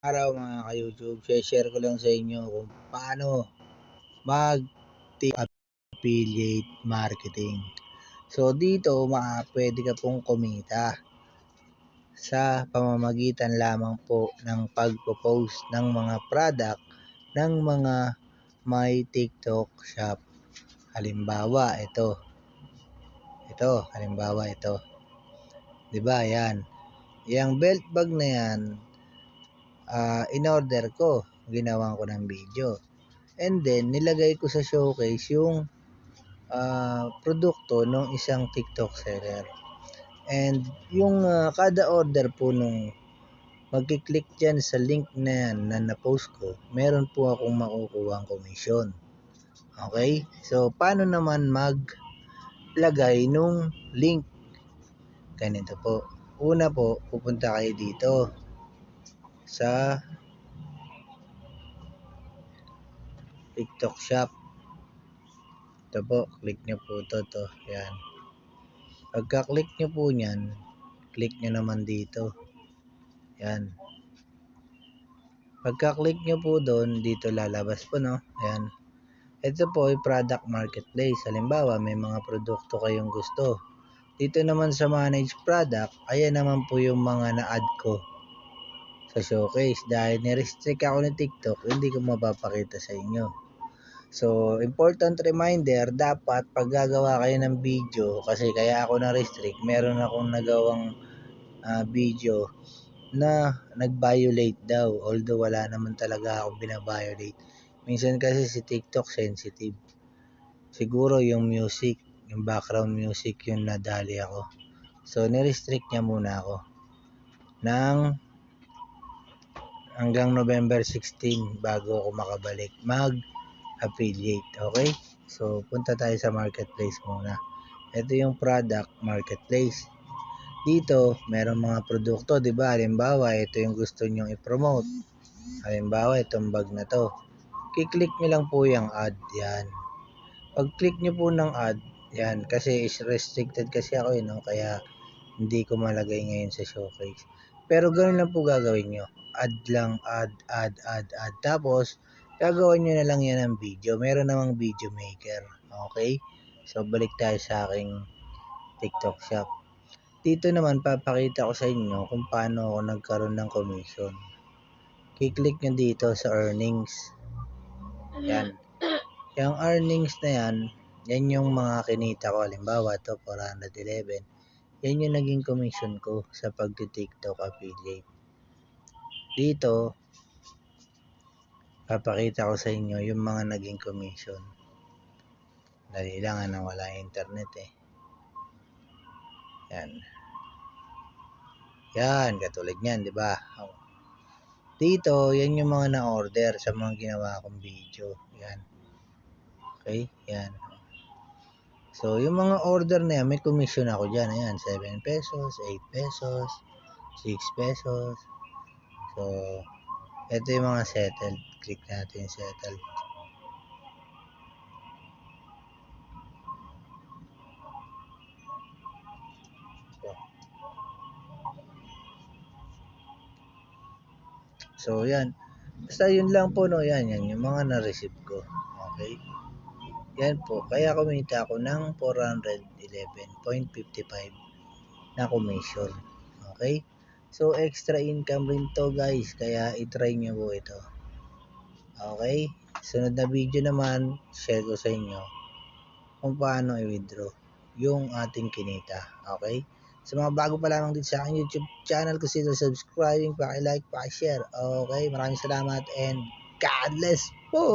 Araw mga ka-YouTube, share ko lang sa inyo kung paano mag-affiliate marketing. So dito, pwede ka pong kumita sa pamamagitan lamang po ng pagpo-post ng mga product ng mga may TikTok shop. Halimbawa, ito. 'Di ba? Yan. Yang belt bag na yan, in-order ko, ginawan ko ng video. And then, nilagay ko sa showcase yung produkto ng isang TikTok seller. And yung kada order po nung magkiklik dyan sa link na yan na na-post ko, meron po akong makukuha ang komisyon. Okay? So, paano naman maglagay nung link? Ganito po. Una po, pupunta kayo dito sa TikTok shop. Ito po, click nyo po to. Yan. Pagka-click nyo po nyan, click nyo naman dito. Yan. Pagka-click nyo po doon, dito lalabas po, no? Yan. Ito po ay product marketplace. Halimbawa, may mga produkto kayong gusto. Dito naman sa manage product, ayan naman po yung mga na-add ko sa showcase. Dahil ni-restrict ako ni TikTok, hindi ko mapapakita sa inyo. So, important reminder, dapat pag gagawa kayo ng video, kasi kaya ako na-restrict, meron akong nagawang video na nag-violate daw, although wala naman talaga akong bina-violate. Minsan kasi si TikTok sensitive. Siguro yung music, yung background music yung nadali ako. So, ni-restrict niya muna ako ng hanggang November 16 bago ako makabalik mag-affiliate. Okay? So, punta tayo sa marketplace muna. Ito yung product marketplace. Dito, merong mga produkto, 'di ba? Halimbawa, ito yung gusto nyong i-promote. Halimbawa, itong bag na to. Kiklik nyo lang po yung ad, yan. Pag click nyo po ng ad, yan, kasi is restricted kasi ako no? Kaya hindi ko malagay ngayon sa showcase. Pero ganoon lang po gagawin nyo. Ad lang, ad. Tapos, gagawin nyo na lang yan ng video. Meron namang video maker. Okay? So, balik tayo sa aking TikTok shop. Dito naman, papakita ko sa inyo kung paano ako nagkaroon ng commission. Kiklik nyo dito sa earnings. Yan. Yung earnings na yan, yan yung mga kinita ko. Halimbawa, ito 411. Yan yung naging commission ko sa pagti-TikTok affiliate. Dito, papakita ko sa inyo yung mga naging commission. Dali lang na wala internet eh. Yan. Yan, katulad niyan, di ba? Dito, yan yung mga na-order sa mga ginawa kong video. Yan. Okay? Yan. So, yung mga order na yan, may commission ako dyan. Ayan, 7 pesos, 8 pesos, 6 pesos. So, ito yung mga settled. Click natin settled. So, yan. Basta yun lang po, no? Yan yung mga na-receive ko. Okay? Yan po. Kaya kumita ako ng 411.55 na commission. Okay? So, extra income rin to, guys. Kaya, itry nyo po ito. Okay? Sunod na video naman, share ko sa inyo kung paano i-withdraw yung ating kinita. Okay? Sa mga bago pa lamang dito sa aking YouTube channel, consider subscribing, paki-like, paki-share. Okay? Maraming salamat and God bless po!